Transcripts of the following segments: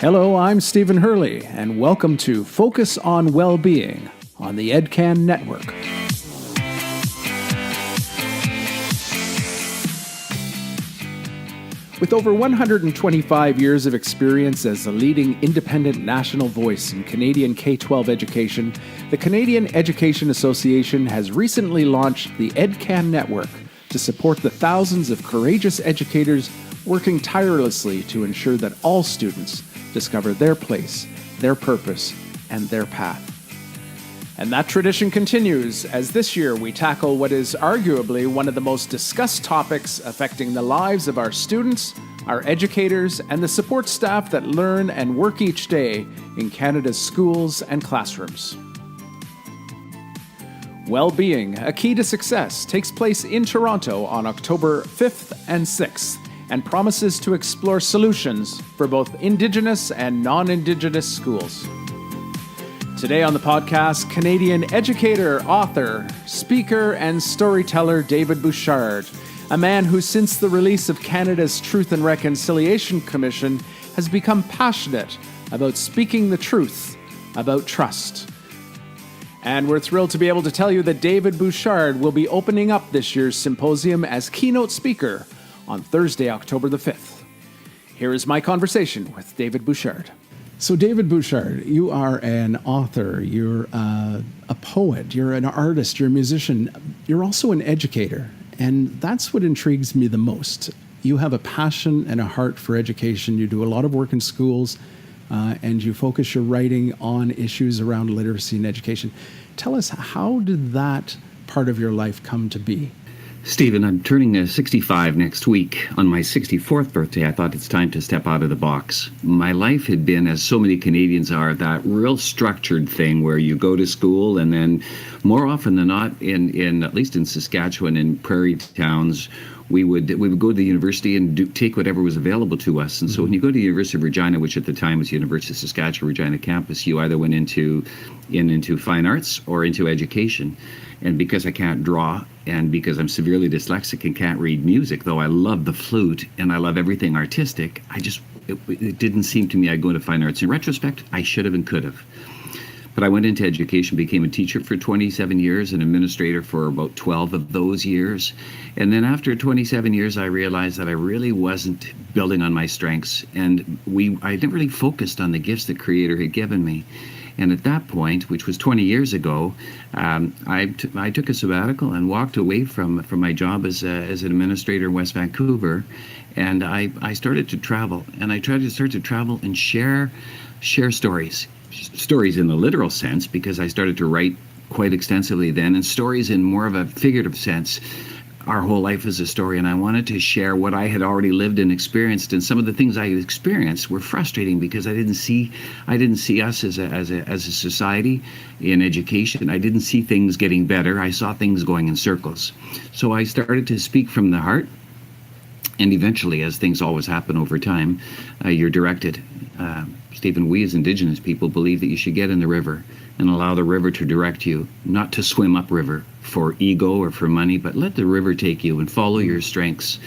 Hello, I'm Stephen Hurley, and welcome to Focus on Well-Being on the EdCan Network. With over 125 years of experience as a leading independent national voice in Canadian K-12 education, the Canadian Education Association has recently launched the EdCan Network to support the thousands of courageous educators working tirelessly to ensure that all students discover their place, their purpose, and their path. And that tradition continues as this year we tackle what is arguably one of the most discussed topics affecting the lives of our students, our educators, and the support staff that learn and work each day in Canada's schools and classrooms. Well-Being, a Key to Success, takes place in Toronto on October 5th and 6th and promises to explore solutions for both Indigenous and non-Indigenous schools. Today on the podcast, Canadian educator, author, speaker, and storyteller David Bouchard, a man who since the release of Canada's Truth and Reconciliation Commission has become passionate about speaking the truth about trust. And we're thrilled to be able to tell you that David Bouchard will be opening up this year's symposium as keynote speaker on Thursday, October the 5th. Here is my conversation with David Bouchard. So David Bouchard, you are an author, you're a poet, you're an artist, you're a musician, you're also an educator, and that's what intrigues me the most. You have a passion and a heart for education, you do a lot of work in schools, and you focus your writing on issues around literacy and education. Tell us, how did that part of your life come to be? Stephen, I'm turning 65 next week. On my 64th birthday, I thought it's time to step out of the box. My life had been, as so many Canadians are, that real structured thing where you go to school and then more often than not, in at least in Saskatchewan, in prairie towns, we would go to the university and take whatever was available to us. And so when you go to the University of Regina, which at the time was University of Saskatchewan Regina campus, you either went into fine arts or into education. And because I can't draw and because I'm severely dyslexic and can't read music, though I love the flute and I love everything artistic, it didn't seem to me I'd go into fine arts. In retrospect, I should have and could have. But I went into education, became a teacher for 27 years, an administrator for about 12 of those years. And then after 27 years, I realized that I really wasn't building on my strengths. And I never really focused on the gifts the Creator had given me. And at that point, which was 20 years ago, I took a sabbatical and walked away from my job as an administrator in West Vancouver. And I started to travel. And I tried to start to travel and share stories. Stories in the literal sense, because I started to write quite extensively then, and stories in more of a figurative sense. Our whole life is a story, and I wanted to share what I had already lived and experienced. And some of the things I experienced were frustrating because I didn't see us as a society in education. I didn't see things getting better. I saw things going in circles. So I started to speak from the heart. And eventually, as things always happen over time, you're directed. Stephen, we as Indigenous people believe that you should get in the river and allow the river to direct you, not to swim upriver for ego or for money, but let the river take you and follow your strengths.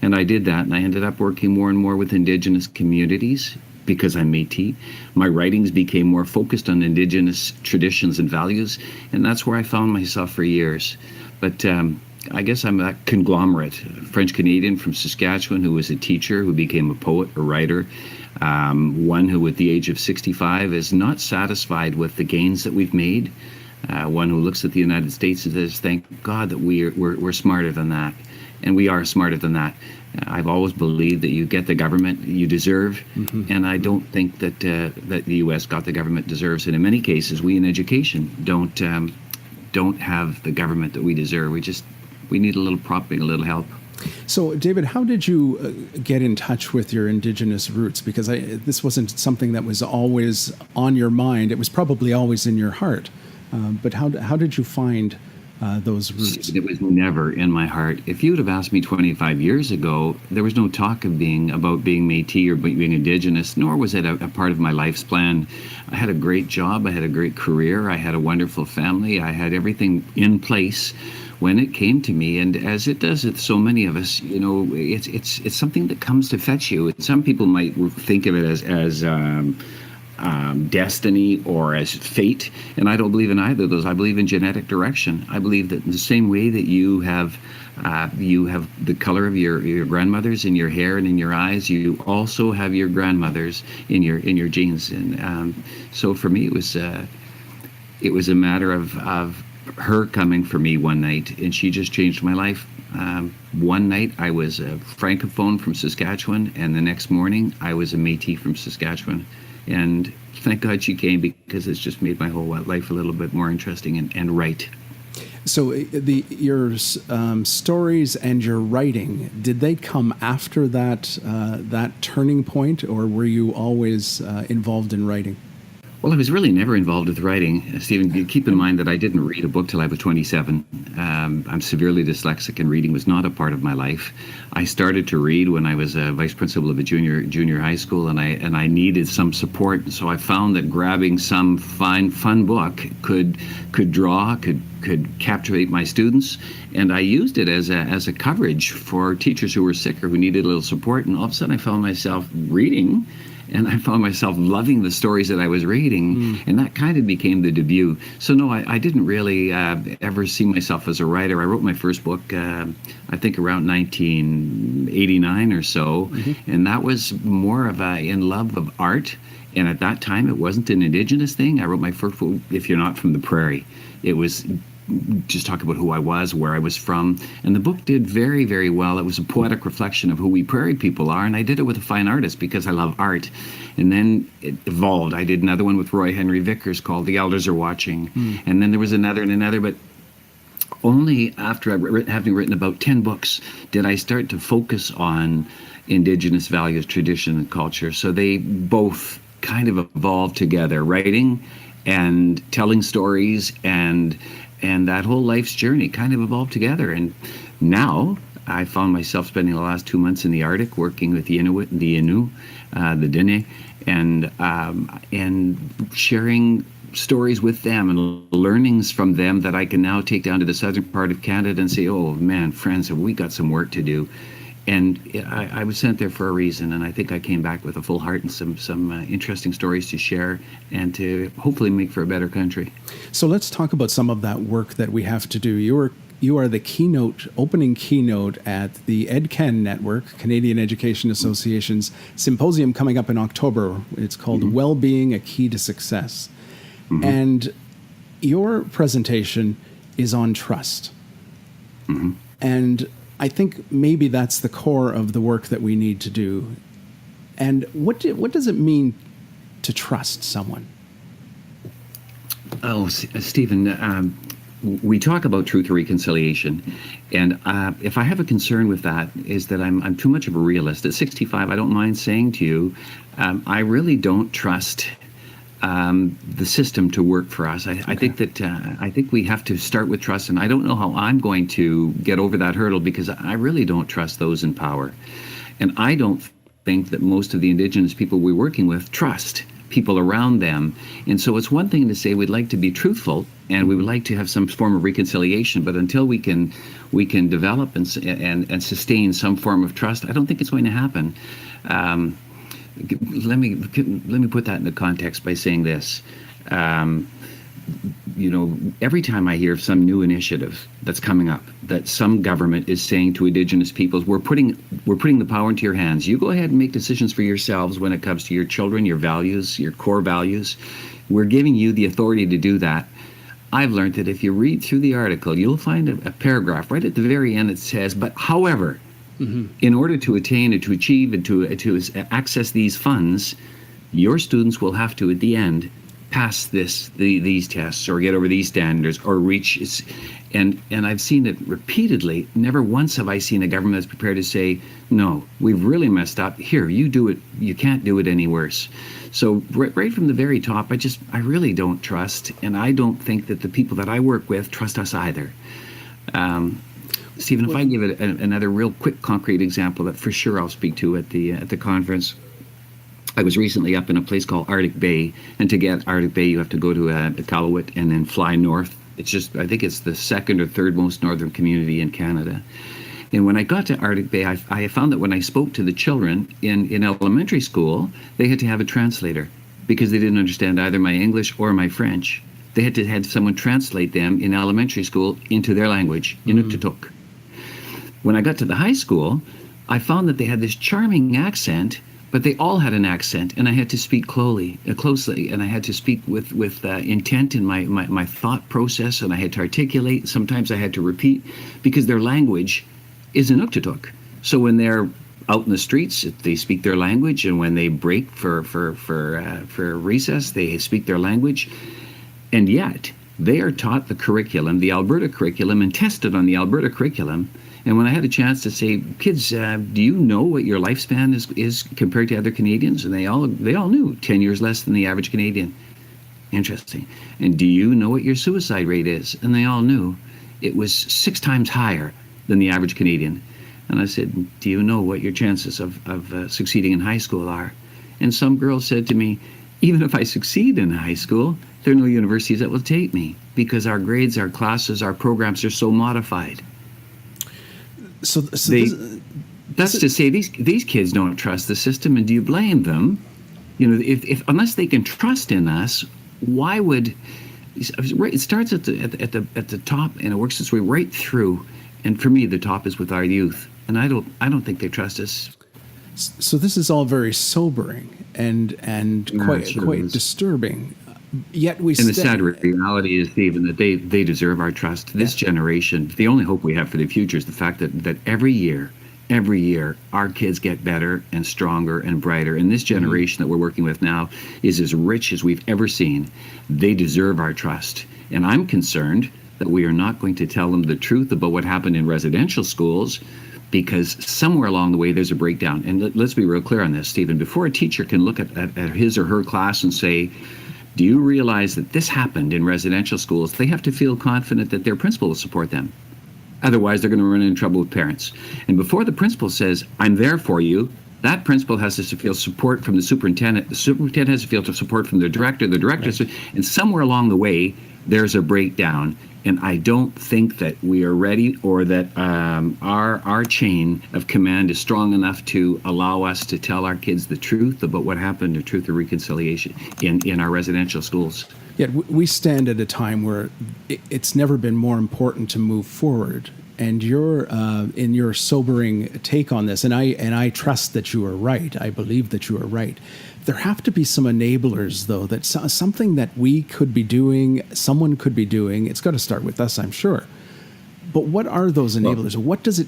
And I did that, and I ended up working more and more with Indigenous communities because I'm Métis. My writings became more focused on Indigenous traditions and values, and that's where I found myself for years. But I guess I'm a conglomerate, French-Canadian from Saskatchewan who was a teacher, who became a poet, a writer, one who at the age of 65 is not satisfied with the gains that we've made, one who looks at the United States and says, thank God that we're smarter than that, and we are smarter than that. I've always believed that you get the government you deserve, and I don't think that the U.S. got the government deserves, and in many cases we in education don't have the government that we deserve. We need a little propping, a little help. So, David, how did you get in touch with your Indigenous roots? Because this wasn't something that was always on your mind. It was probably always in your heart. But how did you find those roots? It was never in my heart. If you would have asked me 25 years ago, there was no talk of being Métis or being Indigenous, nor was it a part of my life's plan. I had a great job. I had a great career. I had a wonderful family. I had everything in place. when it came to me, and as it does with so many of us, it's something that comes to fetch you. Some people might think of it as destiny or as fate, and I don't believe in either of those. I believe in genetic direction. I believe that in the same way that you have the color of your grandmother's in your hair and in your eyes, you also have your grandmother's in your genes. And so for me, it was a matter of her coming for me one night, and she just changed my life. One night I was a Francophone from Saskatchewan, and the next morning I was a Métis from Saskatchewan. And thank God she came, because it's just made my whole life a little bit more interesting and right. So your stories and your writing, did they come after that turning point, or were you always involved in writing? Well, I was really never involved with writing. Stephen, keep in mind that I didn't read a book till I was 27. I'm severely dyslexic, and reading was not a part of my life. I started to read when I was a vice principal of a junior high school, and I needed some support. So I found that grabbing some fun book could captivate my students, and I used it as a coverage for teachers who were sick or who needed a little support. And all of a sudden, I found myself reading. And I found myself loving the stories that I was reading, and that kind of became the debut. So no, I didn't really ever see myself as a writer. I wrote my first book, I think around 1989 or so, and that was more of in love of art. And at that time, it wasn't an Indigenous thing. I wrote my first book, If You're Not From the Prairie. It was just talk about who I was, where I was from. And the book did very, very well. It was a poetic reflection of who we prairie people are. And I did it with a fine artist because I love art. And then it evolved. I did another one with Roy Henry Vickers called The Elders Are Watching. And then there was another and another. But only after having written about 10 books did I start to focus on Indigenous values, tradition, and culture. So they both kind of evolved together, writing and telling stories, and that whole life's journey kind of evolved together. And now I found myself spending the last 2 months in the Arctic working with the Inuit, the Innu, the Dene, and sharing stories with them and learnings from them that I can now take down to the southern part of Canada and say, oh man, friends, we got some work to do. And I was sent there for a reason, and I think I came back with a full heart and some interesting stories to share and to hopefully make for a better country. So let's talk about some of that work that we have to do. You are the opening keynote at the EdCan Network, Canadian Education Association's symposium coming up in October. It's called Wellbeing, A Key to Success. And your presentation is on trust. And I think maybe that's the core of the work that we need to do. And what does it mean to trust someone? Oh, Stephen, we talk about truth or reconciliation, and if I have a concern with that, is that I'm too much of a realist. At 65, I don't mind saying to you, I really don't trust the system to work for us. I think that I think we have to start with trust, and I don't know how I'm going to get over that hurdle because I really don't trust those in power, and I don't think that most of the Indigenous people we're working with trust people around them. And so it's one thing to say we'd like to be truthful and we would like to have some form of reconciliation, but until we can develop and sustain some form of trust, I don't think it's going to happen. Let me put that into context by saying this. Every time I hear of some new initiative that's coming up, that some government is saying to Indigenous peoples, we're putting the power into your hands. You go ahead and make decisions for yourselves when it comes to your children, your values, your core values. We're giving you the authority to do that. I've learned that if you read through the article, you'll find a paragraph right at the very end that says, but however, in order to attain and to achieve and to access these funds, your students will have to, at the end, pass these tests or get over these standards or reach. And I've seen it repeatedly. Never once have I seen a government that's prepared to say, no, we've really messed up. Here, you do it. You can't do it any worse. So right from the very top, I really don't trust. And I don't think that the people that I work with trust us either. Stephen, if I give it another real quick concrete example that for sure I'll speak to at the conference. I was recently up in a place called Arctic Bay, and to get Arctic Bay you have to go to Iqaluit and then fly north It's just, I think it's the second or third most northern community in Canada. And when I got to Arctic Bay, I found that when I spoke to the children in elementary school, they had to have a translator because they didn't understand either my English or my French. They had to have someone translate them in elementary school into their language, Inuktitut. When I got to the high school, I found that they had this charming accent, but they all had an accent, and I had to speak closely, and I had to speak with intent in my thought process, and I had to articulate. Sometimes I had to repeat because their language is Inuktitut. So when they're out in the streets, they speak their language, and when they break for recess, they speak their language. And yet, they are taught the curriculum, the Alberta curriculum, and tested on the Alberta curriculum. And when I had a chance to say, kids, do you know what your lifespan is compared to other Canadians? And they all knew, 10 years less than the average Canadian. Interesting. And do you know what your suicide rate is? And they all knew. It was 6 times higher than the average Canadian. And I said, do you know what your chances of succeeding in high school are? And some girls said to me, even if I succeed in high school, there are no universities that will take me because our grades, our classes, our programs are so modified. So that's to say these kids don't trust the system, and do you blame them? You know, if unless they can trust in us, why would it starts at the top and it works its way right through. And for me, the top is with our youth, and I don't think they trust us. So this is all very sobering and quite disturbing. Yet we. And the sad reality is, Stephen, that they deserve our trust. This generation, the only hope we have for the future is the fact that every year, our kids get better and stronger and brighter. And this generation that we're working with now is as rich as we've ever seen. They deserve our trust. And I'm concerned that we are not going to tell them the truth about what happened in residential schools, because somewhere along the way there's a breakdown. And let's be real clear on this, Stephen. Before a teacher can look at his or her class and say, do you realize that this happened in residential schools? They have to feel confident that their principal will support them. Otherwise, they're going to run into trouble with parents. And before the principal says, I'm there for you, that principal has to feel support from the superintendent. The superintendent has to feel support from the director. The director, right. And somewhere along the way, there's a breakdown. And I don't think that we are ready, or that our chain of command is strong enough to allow us to tell our kids the truth about what happened, the truth of reconciliation in our residential schools. Yet we stand at a time where it's never been more important to move forward. And you're in your sobering take on this, and I trust that you are right. I believe that you are right. There have to be some enablers, though, that something that we could be doing, someone could be doing. It's got to start with us, I'm sure. But what are those enablers? What is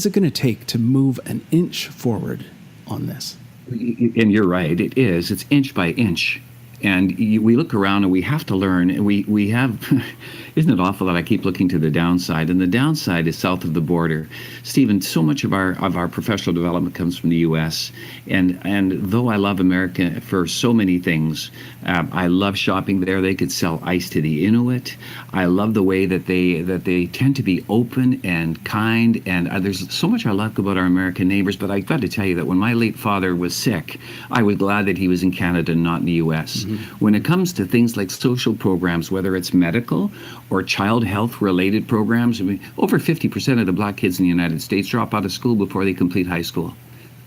it going to take to move an inch forward on this? And you're right. It is. It's inch by inch. And we look around and we have to learn, and we have, isn't it awful that I keep looking to the downside? And the downside is south of the border. Stephen, so much of our professional development comes from the U.S. And though I love America for so many things, I love shopping there. They could sell ice to the Inuit. I love the way that they tend to be open and kind. And there's so much I love about our American neighbors. But I got to tell you that when my late father was sick, I was glad that he was in Canada and not in the U.S. When it comes to things like social programs, whether it's medical or child health related programs, I mean, over 50% of the black kids in the United States drop out of school before they complete high school.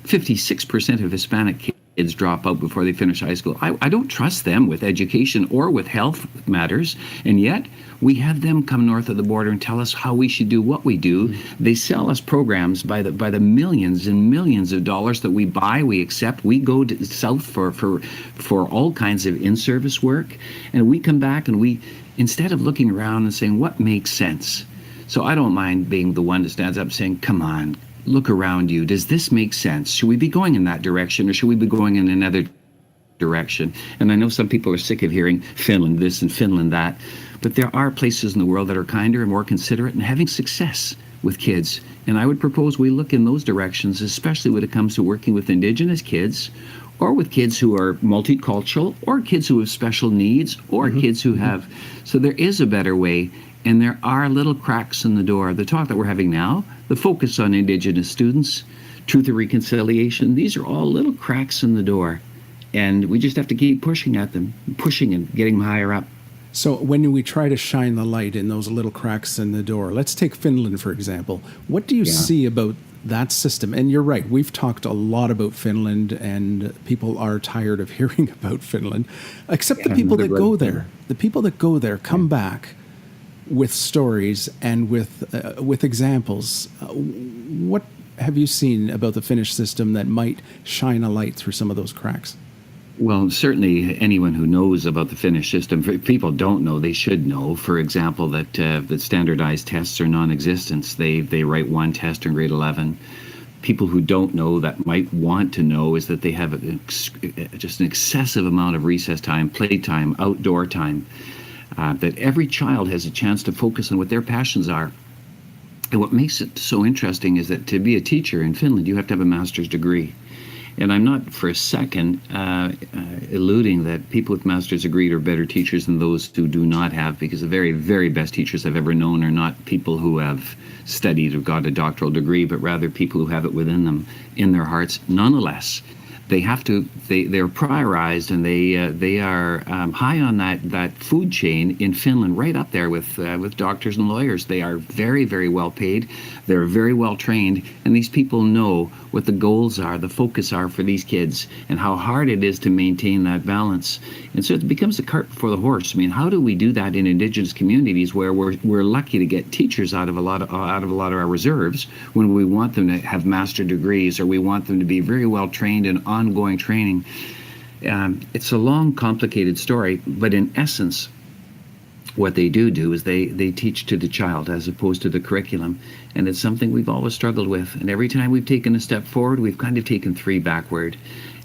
56% of Hispanic kids drop out before they finish high school. I don't trust them with education or with health matters, and yet we have them come north of the border and tell us how we should do what we do. They sell us programs by the millions and millions of dollars that we buy, we accept. We go to south for all kinds of in-service work, and we come back and we, instead of looking around and saying what makes sense. So I don't mind being the one that stands up saying, come on, look around you. Does this make sense? Should we be going in that direction, or should we be going in another direction? And I know some people are sick of hearing Finland this and Finland that, but there are places in the world that are kinder and more considerate and having success with kids. And I would propose we look in those directions, especially when it comes to working with Indigenous kids, or with kids who are multicultural, or kids who have special needs, or kids who have. So there is a better way. And there are little cracks in the door. The talk that we're having now, the focus on Indigenous students, truth and reconciliation, these are all little cracks in the door. And we just have to keep pushing at them, pushing and getting them higher up. So when we try to shine the light in those little cracks in the door, let's take Finland, for example. What do you see about that system? And you're right, we've talked a lot about Finland, and people are tired of hearing about Finland, except the people that go there. The people that go there come back with stories and with examples. What have you seen about the Finnish system that might shine a light through some of those cracks? Well, certainly anyone who knows about the Finnish system, if people don't know, they should know. For example, that standardized tests are non-existent. They write one test in grade 11. People who don't know that might want to know is that they have just an excessive amount of recess time, playtime, outdoor time, that every child has a chance to focus on what their passions are. And what makes it so interesting is that to be a teacher in Finland, you have to have a master's degree. And I'm not for a second alluding that people with master's degree are better teachers than those who do not have, because the very, very best teachers I've ever known are not people who have studied or got a doctoral degree, but rather people who have it within them, in their hearts. Nonetheless, they're prioritized, and they are high on that food chain in Finland, right up there with doctors and lawyers. They are very, very well paid. They're very well trained, and these people know what the goals are, the focus are for these kids, and how hard it is to maintain that balance. And so it becomes the cart before the horse. I mean, how do we do that in Indigenous communities where we're lucky to get teachers out of a lot of our reserves, when we want them to have master degrees, or we want them to be very well trained in ongoing training? It's a long, complicated story, but in essence, what they do is they teach to the child as opposed to the curriculum. And it's something we've always struggled with. And every time we've taken a step forward, we've kind of taken three backward.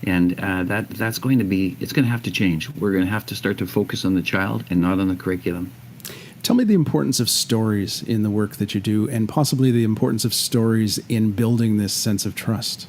And it's going to have to change. We're going to have to start to focus on the child and not on the curriculum. Tell me the importance of stories in the work that you do, and possibly the importance of stories in building this sense of trust.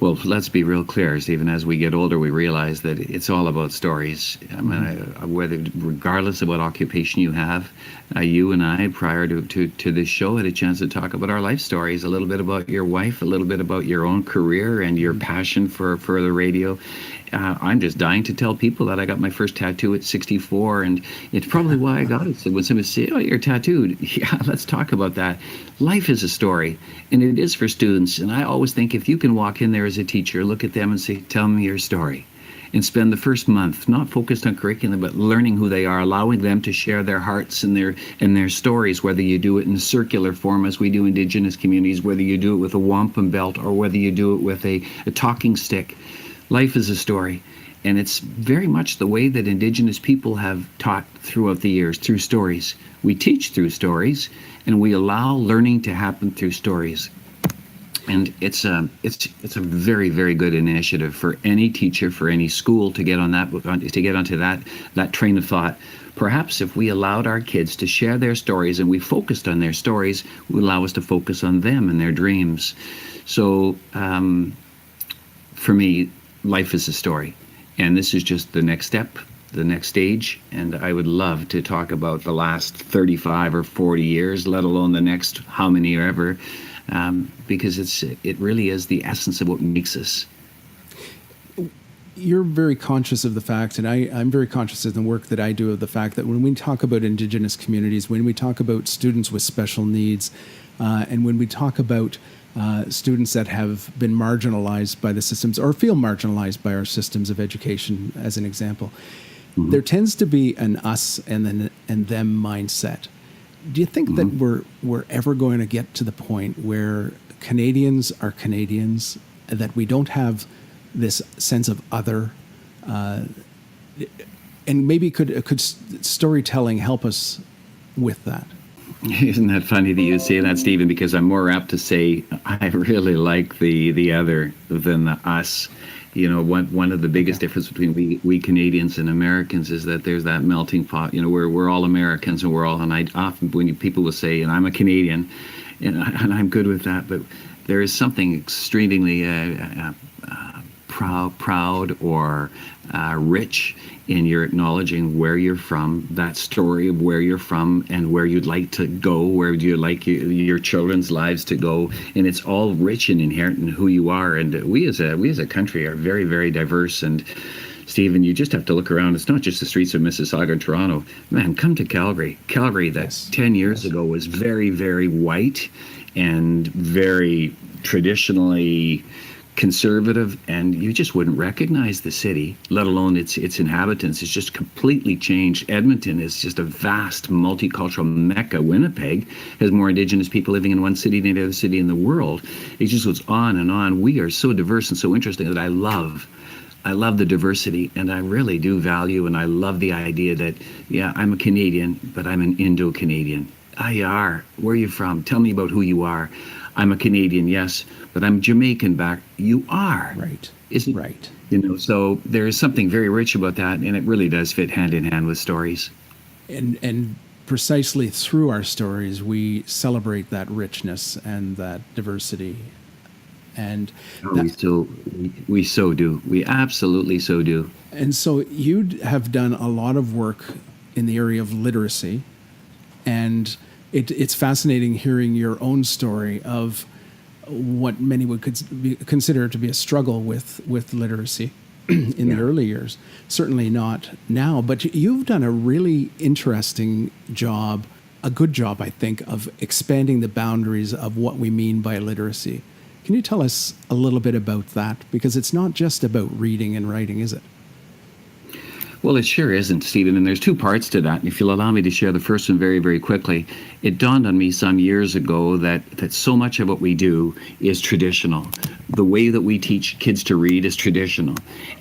Well, let's be real clear, Stephen. As we get older, we realize that it's all about stories. I mean, regardless of what occupation you have, you and I, prior to this show, had a chance to talk about our life stories, a little bit about your wife, a little bit about your own career and your passion for the radio. I'm just dying to tell people that I got my first tattoo at 64, and it's probably why I got it. So when somebody says, "Oh, you're tattooed," yeah, let's talk about that. Life is a story, and it is for students. And I always think, if you can walk in there as a teacher, look at them and say, "Tell me your story," and spend the first month not focused on curriculum, but learning who they are, allowing them to share their hearts and their stories, whether you do it in circular form as we do Indigenous communities, whether you do it with a wampum belt, or whether you do it with a talking stick. Life is a story, and it's very much the way that Indigenous people have taught throughout the years, through stories. We teach through stories, and we allow learning to happen through stories. And it's a very, very good initiative for any teacher, for any school to get onto that train of thought. Perhaps if we allowed our kids to share their stories and we focused on their stories, it would allow us to focus on them and their dreams. So for me, life is a story, and this is just the next step, the next stage. And I would love to talk about the last 35 or 40 years, let alone the next how many ever, because it really is the essence of what makes us. You're very conscious of the fact, and I'm very conscious of the work that I do, of the fact that when we talk about Indigenous communities, when we talk about students with special needs, and when we talk about students that have been marginalized by the systems, or feel marginalized by our systems of education, as an example, there tends to be an us and them mindset. Do you think that we're ever going to get to the point where Canadians are Canadians, that we don't have this sense of other, and maybe could storytelling help us with that? Isn't that funny that you say that, Stephen? Because I'm more apt to say I really like the other than the us. You know, one of the biggest differences between we Canadians and Americans is that there's that melting pot. You know, we're all Americans, and I often, when people will say, and I'm a Canadian, and I'm good with that, but there is something extremely proud or rich in your acknowledging where you're from, that story of where you're from and where you'd like to go, where do you like your children's lives to go, and it's all rich and inherent in who you are. And we as a country are very, very diverse, and Stephen, you just have to look around. It's not just the streets of Mississauga and Toronto. Man, come to Calgary. Calgary that 10 years ago was very, very white and very traditionally conservative, and you just wouldn't recognize the city, let alone its inhabitants. It's just completely changed. Edmonton is just a vast multicultural mecca. Winnipeg has more Indigenous people living in one city than any other city in the world. It just goes on and on. We are so diverse and so interesting that I love the diversity, and I really do value, and I love the idea that, yeah, I'm a Canadian, but I'm an Indo-Canadian. Ah, you are. Where are you from? Tell me about who you are. I'm a Canadian, yes, but I'm Jamaican back. You are. Right. Isn't right. So there is something very rich about that, and it really does fit hand in hand with stories. And precisely through our stories, we celebrate that richness and that diversity. And we so do. We absolutely so do. And so you have done a lot of work in the area of literacy, and it's fascinating hearing your own story of what many would consider to be a struggle with literacy in the early years. Certainly not now, but you've done a really interesting job, a good job, I think, of expanding the boundaries of what we mean by literacy. Can you tell us a little bit about that? Because it's not just about reading and writing, is it? Well, it sure isn't, Stephen, and there's two parts to that. And if you'll allow me to share the first one very, very quickly, it dawned on me some years ago that so much of what we do is traditional. The way that we teach kids to read is traditional.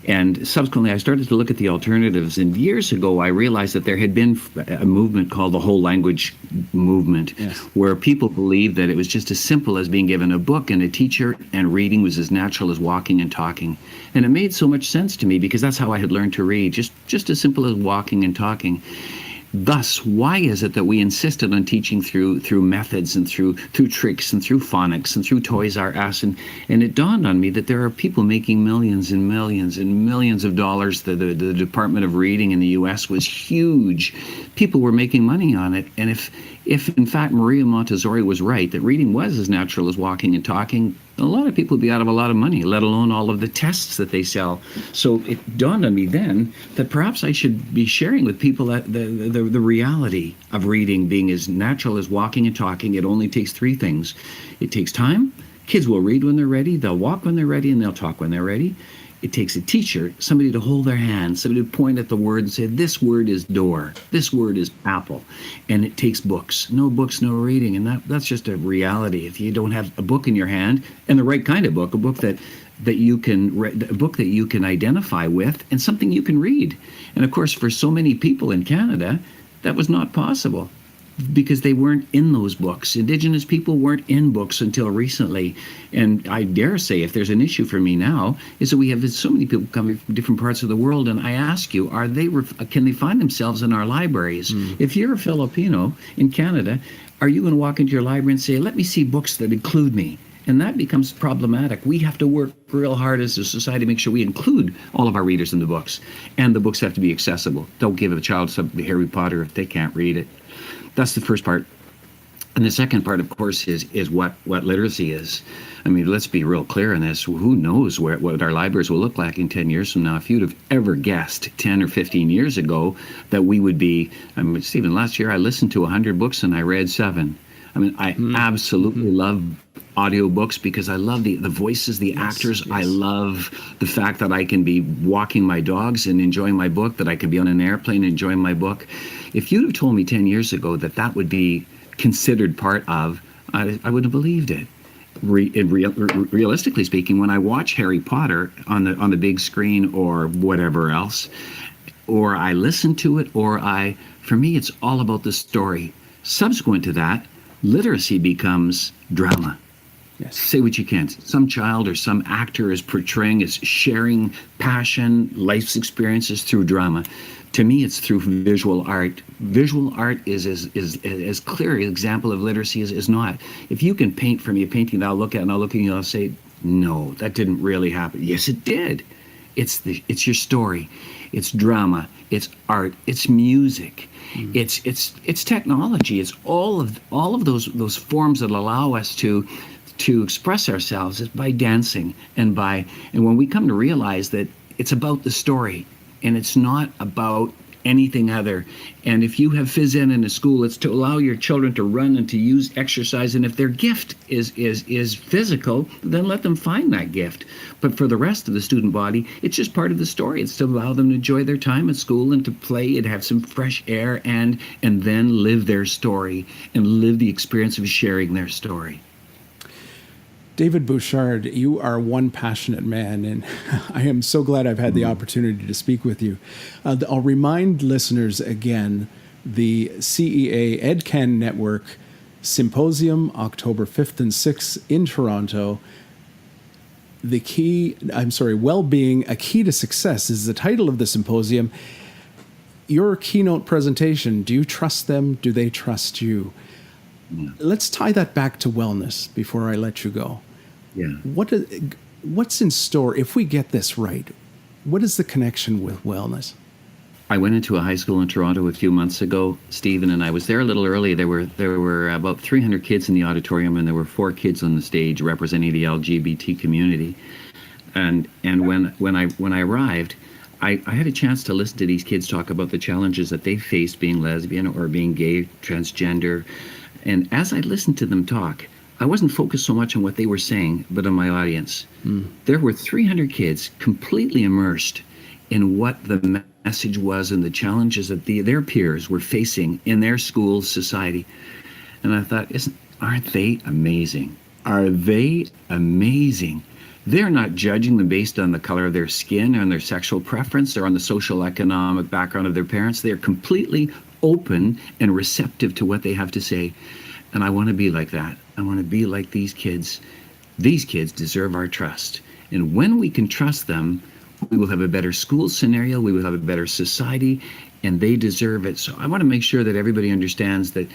And subsequently, I started to look at the alternatives. And years ago, I realized that there had been a movement called the whole language movement, yes, where people believed that it was just as simple as being given a book and a teacher, and reading was as natural as walking and talking. And it made so much sense to me because that's how I had learned to read, just as simple as walking and talking. Thus, why is it that we insisted on teaching through methods and through tricks and through phonics and through Toys R Us? And it dawned on me that there are people making millions and millions and millions of dollars. The Department of Reading in the U.S. was huge. People were making money on it. And if in fact Maria Montessori was right, that reading was as natural as walking and talking, a lot of people would be out of a lot of money, let alone all of the tests that they sell. So it dawned on me then that perhaps I should be sharing with people that the reality of reading being as natural as walking and talking. It only takes three things. It takes time. Kids will read when they're ready, they'll walk when they're ready, and they'll talk when they're ready. It takes a teacher, somebody to hold their hand, somebody to point at the word and say, this word is door, this word is apple. And it takes books, no reading. And that's just a reality. If you don't have a book in your hand, and the right kind of book, a book that you can identify with, and something you can read. And of course, for so many people in Canada, that was not possible, because they weren't in those books. Indigenous people weren't in books until recently. And I dare say, if there's an issue for me now, is that we have so many people coming from different parts of the world. And I ask you, can they find themselves in our libraries? If you're a Filipino in Canada, are you going to walk into your library and say, let me see books that include me? And that becomes problematic. We have to work real hard as a society to make sure we include all of our readers in the books. And the books have to be accessible. Don't give a child something Harry Potter if they can't read it. That's the first part. And the second part, of course, is what literacy is. I mean, let's be real clear on this. Who knows what our libraries will look like in 10 years from now? If you'd have ever guessed 10 or 15 years ago that we would be, Stephen, last year I listened to 100 books and I read 7. I mean, I absolutely love audiobooks because I love the voices, the actors. Yes. I love the fact that I can be walking my dogs and enjoying my book, that I could be on an airplane enjoying my book. If you'd have told me 10 years ago that would be considered part of, I wouldn't have believed it. Realistically speaking, when I watch Harry Potter on the big screen or whatever else, or I listen to it, for me, it's all about the story. Subsequent to that, literacy becomes drama. Yes. Say what you can. Some child or some actor is sharing passion, life's experiences through drama. To me, it's through visual art. Visual art is as clear an example of literacy as not. If you can paint for me a painting that I'll look at and I'll look at you and I'll say, no, that didn't really happen. Yes, it did. It's your story. It's drama. It's art. It's music. It's technology. It's all of those forms that allow us to express ourselves is by dancing and when we come to realize that it's about the story. and it's not about anything other. And if you have phys ed in a school, it's to allow your children to run and to use exercise. And if their gift is physical, then let them find that gift. But for the rest of the student body, it's just part of the story. It's to allow them to enjoy their time at school and to play and have some fresh air and then live their story and live the experience of sharing their story. David Bouchard, you are one passionate man, and I am so glad I've had the opportunity to speak with you. I'll remind listeners again, the CEA EdCan Network Symposium, October 5th and 6th in Toronto. Well-being, a Key to Success is the title of the symposium. Your keynote presentation, do you trust them? Do they trust you? Let's tie that back to wellness before I let you go. Yeah. What's in store if we get this right? What is the connection with wellness? I went into a high school in Toronto a few months ago, Stephen, and I was there a little early. There were about 300 kids in the auditorium, and there were 4 kids on the stage representing the LGBT community. And when I arrived, I had a chance to listen to these kids talk about the challenges that they faced being lesbian or being gay, transgender. And as I listened to them talk, I wasn't focused so much on what they were saying, but on my audience. There were 300 kids completely immersed in what the message was and the challenges that their peers were facing in their school society. And I thought, aren't they amazing? Are they amazing? They're not judging them based on the color of their skin, or on their sexual preference, or on the social economic background of their parents. They're completely open and receptive to what they have to say. And I want to be like that. I want to be like these kids. These kids deserve our trust. And when we can trust them, we will have a better school scenario, we will have a better society, and they deserve it. So I want to make sure that everybody understands that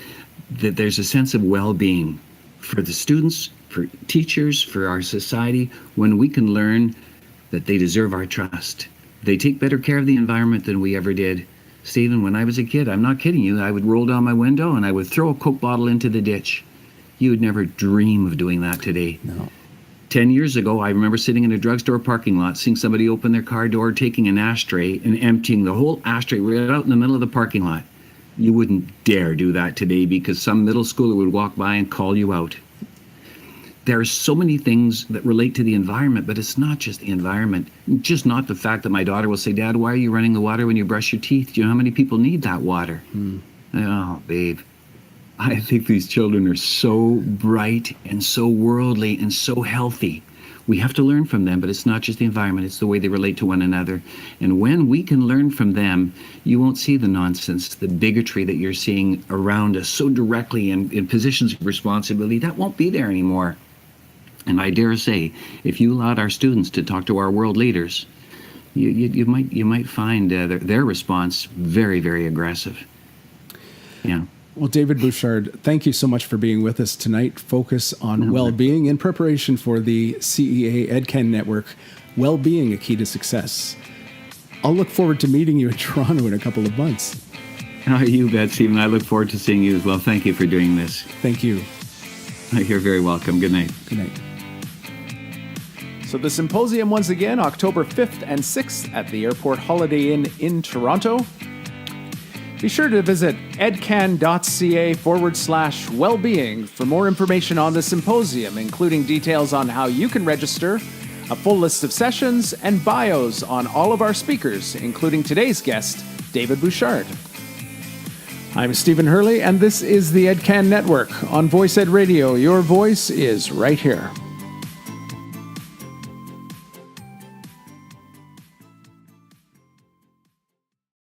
there's a sense of well-being for the students, for teachers, for our society, when we can learn that they deserve our trust. They take better care of the environment than we ever did. Stephen, when I was a kid, I'm not kidding you, I would roll down my window and I would throw a Coke bottle into the ditch. You would never dream of doing that today. No. 10 years ago, I remember sitting in a drugstore parking lot, seeing somebody open their car door, taking an ashtray and emptying the whole ashtray right out in the middle of the parking lot. You wouldn't dare do that today because some middle schooler would walk by and call you out. There are so many things that relate to the environment, but it's not just the environment. Just not the fact that my daughter will say, Dad, why are you running the water when you brush your teeth? Do you know how many people need that water? Oh, babe. I think these children are so bright and so worldly and so healthy. We have to learn from them, but it's not just the environment, it's the way they relate to one another. And when we can learn from them, you won't see the nonsense, the bigotry that you're seeing around us so directly in positions of responsibility. That won't be there anymore. And I dare say, if you allowed our students to talk to our world leaders, you might find their response very, very aggressive. Yeah. Well, David Bouchard, thank you so much for being with us tonight. Focus on well-being in preparation for the CEA EdCan Network, Well-Being, a Key to Success. I'll look forward to meeting you in Toronto in a couple of months. Oh, you bet, Stephen. I look forward to seeing you as well. Thank you for doing this. Thank you. You're very welcome. Good night. Good night. So the symposium once again, October 5th and 6th at the Airport Holiday Inn in Toronto. Be sure to visit edcan.ca/wellbeing for more information on the symposium, including details on how you can register, a full list of sessions, and bios on all of our speakers, including today's guest, David Bouchard. I'm Stephen Hurley, and this is the EdCan Network on Voice Ed Radio. Your voice is right here.